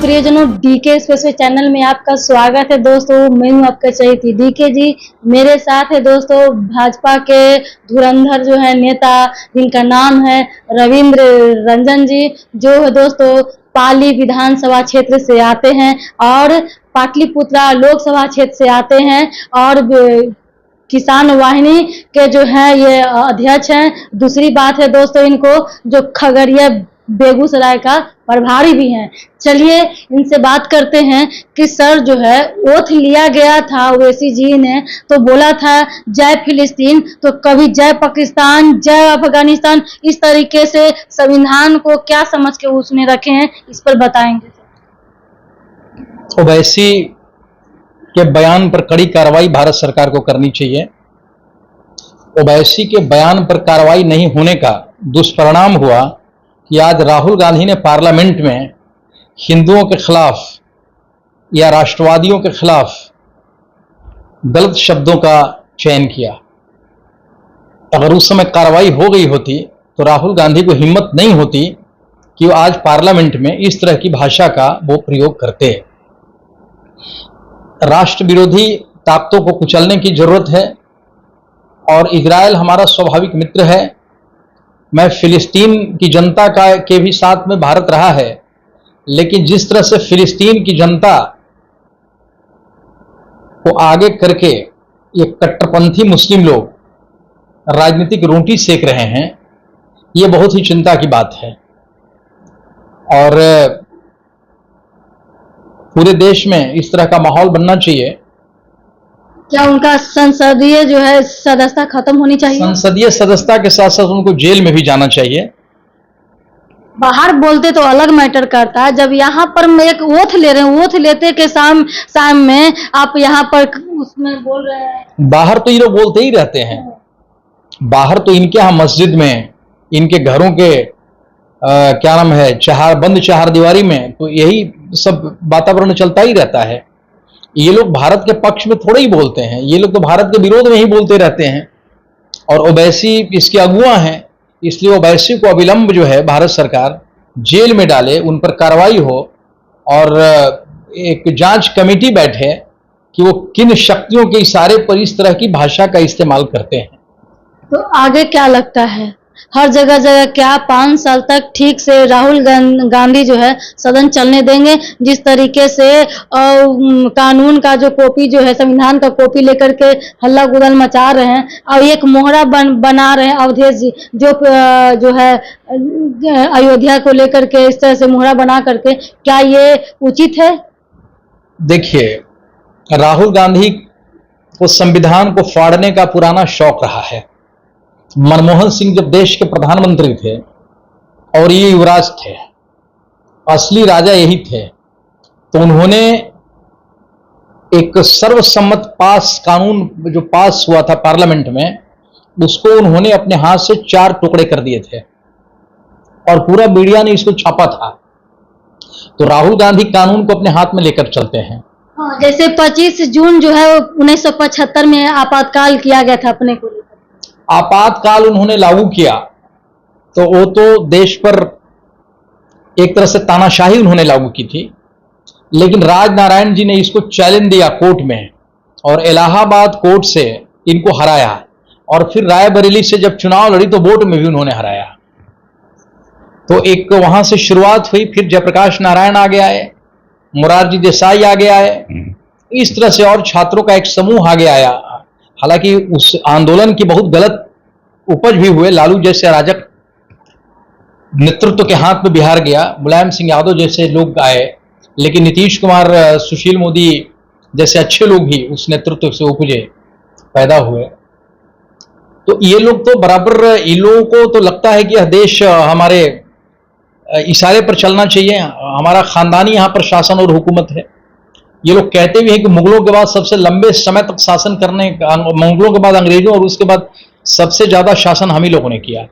प्रियजनों, DK special channel में आपका स्वागत है। दोस्तों, मैं हूं आपका चहेती डीके जी। मेरे साथ है दोस्तों भाजपा के धुरंधर जो है नेता, जिनका नाम है रविंद्र रंजन जी, जो है दोस्तों पाली विधानसभा क्षेत्र से आते हैं और पाटलिपुत्रा लोकसभा क्षेत्र से आते हैं और किसान वाहिनी के जो है ये अध्यक्ष हैं। दूसरी बात है दोस्तों, इनको जो खगड़िया बेगूसराय का प्रभारी भी हैं। चलिए इनसे बात करते हैं कि सर जो है ओथ लिया गया था ओवैसी जी ने, तो बोला था जय फिलिस्तीन, तो कभी जय पाकिस्तान, जय अफगानिस्तान, इस तरीके से संविधान को क्या समझ के उसने रखे हैं, इस पर बताएंगे। ओवैसी के बयान पर कड़ी कार्रवाई भारत सरकार को करनी चाहिए। ओवैसी के बयान पर कार्रवाई नहीं होने का दुष्परिणाम हुआ कि आज राहुल गांधी ने पार्लियामेंट में हिंदुओं के खिलाफ या राष्ट्रवादियों के खिलाफ गलत शब्दों का चयन किया। अगर उस समय कार्रवाई हो गई होती तो राहुल गांधी को हिम्मत नहीं होती कि वो आज पार्लियामेंट में इस तरह की भाषा का वो प्रयोग करते। राष्ट्र विरोधी ताकतों को कुचलने की जरूरत है और इजराइल हमारा स्वाभाविक मित्र है। मैं फिलिस्तीन की जनता के भी साथ में भारत रहा है, लेकिन जिस तरह से फिलिस्तीन की जनता को आगे करके ये कट्टरपंथी मुस्लिम लोग राजनीतिक रोटी सेक रहे हैं, ये बहुत ही चिंता की बात है। और पूरे देश में इस तरह का माहौल बनना चाहिए। क्या उनका संसदीय जो है सदस्यता खत्म होनी चाहिए? संसदीय सदस्यता के साथ साथ उनको जेल में भी जाना चाहिए। बाहर बोलते तो अलग मैटर करता है, जब यहाँ पर मैं एक ओथ ले रहे हैं, ओथ लेते के शाम में आप यहाँ पर उसमें बोल रहे हैं। बाहर तो ये लोग बोलते ही रहते हैं। बाहर तो इनके यहाँ मस्जिद में, इनके घरों के क्या नाम है, बंद चार दीवारी में तो यही सब वातावरण चलता ही रहता है। ये लोग भारत के पक्ष में थोड़े ही बोलते हैं, ये लोग तो भारत के विरोध में ही बोलते रहते हैं। और ओवैसी इसके अगुआ हैं, इसलिए ओवैसी को अविलंब जो है भारत सरकार जेल में डाले, उन पर कार्रवाई हो और एक जांच कमेटी बैठे कि वो किन शक्तियों के इशारे पर इस तरह की भाषा का इस्तेमाल करते हैं। तो आगे क्या लगता है, हर जगह क्या 5 साल तक ठीक से राहुल गांधी जो है सदन चलने देंगे? जिस तरीके से कानून का जो कॉपी जो है, संविधान का कॉपी लेकर के हल्ला गुदल मचा रहे हैं और एक मोहरा बना रहे हैं अवधेश जी, जो है अयोध्या को लेकर के इस तरह से मोहरा बना करके, क्या ये उचित है? देखिए, राहुल गांधी को संविधान को फाड़ने का पुराना शौक रहा है। मनमोहन सिंह जब देश के प्रधानमंत्री थे और ये युवराज थे, असली राजा यही थे, तो उन्होंने एक सर्वसम्मत कानून जो पास हुआ था पार्लियामेंट में, उसको उन्होंने अपने हाथ से 4 टुकड़े कर दिए थे और पूरा मीडिया ने इसको छापा था। तो राहुल गांधी कानून को अपने हाथ में लेकर चलते हैं। जैसे 25 जून जो है 1975 में आपातकाल किया गया था, अपने को आपातकाल उन्होंने लागू किया, तो वो तो देश पर एक तरह से तानाशाही उन्होंने लागू की थी। लेकिन राजनारायण जी ने इसको चैलेंज दिया कोर्ट में और इलाहाबाद कोर्ट से इनको हराया और फिर रायबरेली से जब चुनाव लड़ी तो वोट में भी उन्होंने हराया। तो एक वहां से शुरुआत हुई, फिर जयप्रकाश नारायण आगे आए, मोरारजी देसाई आगे आए, इस तरह से और छात्रों का एक समूह आगे आया। हालांकि उस आंदोलन की बहुत गलत उपज भी हुए। लालू जैसे अराजक नेतृत्व के हाथ में बिहार गया, मुलायम सिंह यादव जैसे लोग आए, लेकिन नीतीश कुमार, सुशील मोदी जैसे अच्छे लोग भी उस नेतृत्व से उपजे, पैदा हुए। तो ये लोग तो बराबर, इन लोगों को तो लगता है कि यह देश हमारे इशारे पर चलना चाहिए, हमारा खानदानी यहाँ पर शासन और हुकूमत है। ये लोग कहते भी हैं कि मुगलों के बाद सबसे लंबे समय तक शासन करने, मुगलों के बाद अंग्रेजों और उसके बाद सबसे ज्यादा शासन हम ही लोगों ने किया।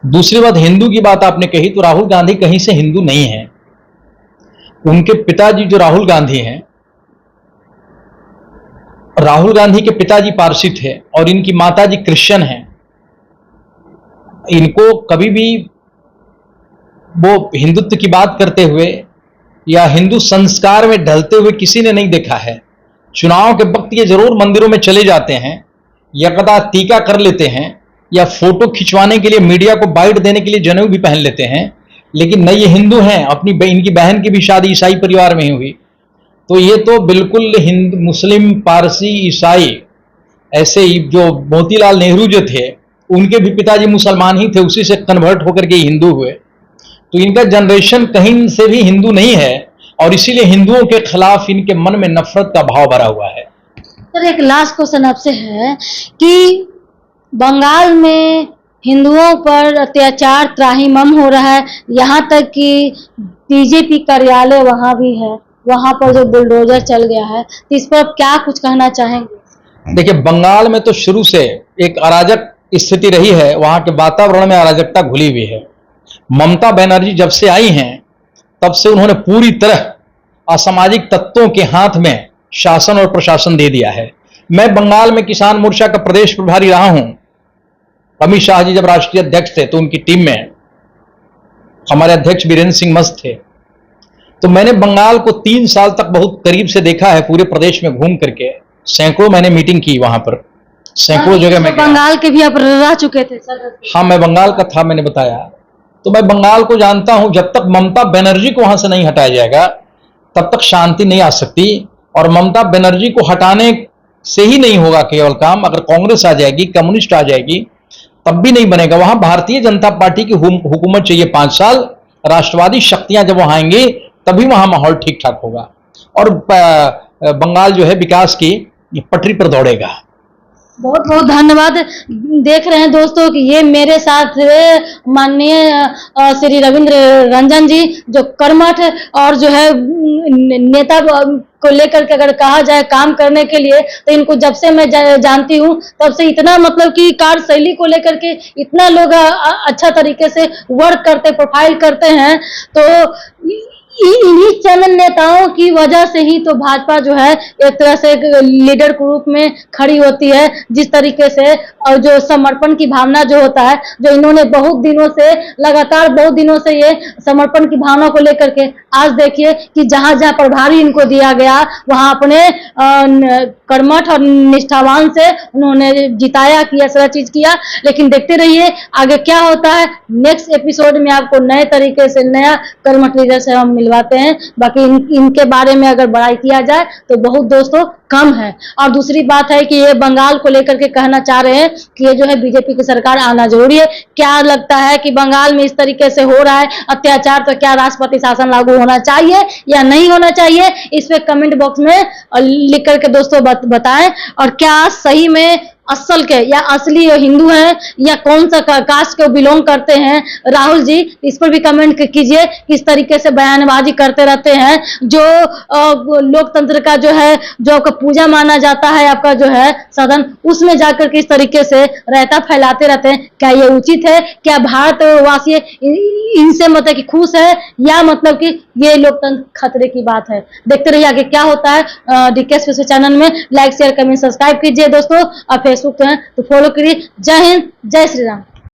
दूसरी बात, हिंदू की बात आपने कही, तो राहुल गांधी कहीं से हिंदू नहीं है। उनके पिताजी जो राहुल गांधी हैं, राहुल गांधी के पिताजी पारसी थे और इनकी माताजी क्रिश्चियन हैं। इनको कभी भी वो हिंदुत्व की बात करते हुए या हिंदू संस्कार में ढलते हुए किसी ने नहीं देखा है। चुनाव के वक्त ये जरूर मंदिरों में चले जाते हैं, यकदा टीका कर लेते हैं, या फोटो खिंचवाने के लिए मीडिया को बाइट देने के लिए जनेऊ भी पहन लेते हैं, लेकिन नहीं, ये हिंदू हैं। इनकी बहन की भी शादी ईसाई परिवार में ही हुई। तो ये तो बिल्कुल हिंदू, मुस्लिम, पारसी, ईसाई, ऐसे ही जो मोतीलाल नेहरू जो थे उनके भी पिताजी मुसलमान ही थे, उसी से कन्वर्ट होकर के हिंदू हुए। तो इनका जनरेशन कहीं से भी हिंदू नहीं है, और इसीलिए हिंदुओं के खिलाफ इनके मन में नफरत का भाव भरा हुआ है। सर, एक लास्ट क्वेश्चन आपसे है कि बंगाल में हिंदुओं पर अत्याचार त्राहिमाम हो रहा है, यहाँ तक कि बीजेपी कार्यालय वहाँ भी है, वहाँ पर जो बुलडोजर चल गया है, तो इस पर आप क्या कुछ कहना चाहेंगे? देखिए, बंगाल में तो शुरू से एक अराजक स्थिति रही है, वहां के वातावरण में अराजकता घुली हुई है। ममता बनर्जी जब से आई हैं तब से उन्होंने पूरी तरह असामाजिक तत्वों के हाथ में शासन और प्रशासन दे दिया है। मैं बंगाल में किसान मोर्चा का प्रदेश प्रभारी रहा हूं। अमित शाह जी जब राष्ट्रीय अध्यक्ष थे तो उनकी टीम में हमारे अध्यक्ष वीरेंद्र सिंह मस्त थे। तो मैंने बंगाल को 3 साल तक बहुत करीब से देखा है, पूरे प्रदेश में घूम करके। सैकड़ों मैंने मीटिंग की वहां पर, सैकड़ों जगह में बंगाल के भी आप रह चुके थे सर? हाँ, मैं बंगाल का था, मैंने बताया। तो मैं बंगाल को जानता हूं। जब तक ममता बनर्जी को वहां से नहीं हटाया जाएगा तब तक शांति नहीं आ सकती, और ममता बनर्जी को हटाने से ही नहीं होगा केवल काम। अगर कांग्रेस आ जाएगी, कम्युनिस्ट आ जाएगी, तब भी नहीं बनेगा। वहां भारतीय जनता पार्टी की हुकूमत चाहिए 5 साल। राष्ट्रवादी शक्तियां जब वहां आएंगी तभी वहां माहौल ठीक ठाक होगा, और बंगाल जो है विकास की पटरी पर दौड़ेगा। बहुत बहुत धन्यवाद। देख रहे हैं दोस्तों कि ये मेरे साथ माननीय श्री रविंद्र रंजन जी, जो कर्मठ और जो है नेता को लेकर के अगर कहा जाए काम करने के लिए, तो इनको जब से मैं जानती हूँ तब से इतना मतलब कि कार्यशैली को लेकर के इतना लोग अच्छा तरीके से वर्क करते, प्रोफाइल करते हैं। तो इन्हीं चंद नेताओं की वजह से ही तो भाजपा जो है एक तरह से लीडर के रूप में खड़ी होती है। जिस तरीके से और जो समर्पण की भावना जो होता है, जो इन्होंने बहुत दिनों से लगातार बहुत दिनों से ये समर्पण की भावना को लेकर के, आज देखिए कि जहां जहां प्रभारी इनको दिया गया वहां अपने कर्मठ और निष्ठावान से उन्होंने जिताया, किया, सारा चीज किया। लेकिन देखते रहिए आगे क्या होता है। नेक्स्ट एपिसोड में आपको नए तरीके से नया कर्मठ लीडर से हम मिलवाते हैं। बाकी इनके बारे में अगर बड़ाई किया जाए तो बहुत दोस्तों कम है। और दूसरी बात है कि ये बंगाल को लेकर के कहना चाह रहे हैं कि ये जो है बीजेपी की सरकार आना जरूरी है। क्या लगता है कि बंगाल में इस तरीके से हो रहा है अत्याचार, तो क्या राष्ट्रपति शासन लागू होना चाहिए या नहीं होना चाहिए? इस पे कमेंट बॉक्स में लिख करके दोस्तों बताएं। और क्या सही में असल के या असली हिंदू हैं या कौन सा कास्ट को बिलोंग करते हैं राहुल जी, इस पर भी कमेंट कीजिए। किस तरीके से बयानबाजी करते रहते हैं, जो लोकतंत्र का जो है, जो आपका पूजा माना जाता है, आपका जो है सदन, उसमें जाकर किस तरीके से रहता फैलाते रहते हैं। क्या ये उचित है? क्या भारतवासी इनसे मतलब कि खुश है, या मतलब कि ये लोकतंत्र खतरे की बात है? देखते रहिए आगे क्या होता है। डीके स्पेशल चैनल में लाइक, शेयर, कमेंट, सब्सक्राइब कीजिए दोस्तों। और फेसबुक पे हैं तो फॉलो करिए। जय हिंद, जय श्री राम।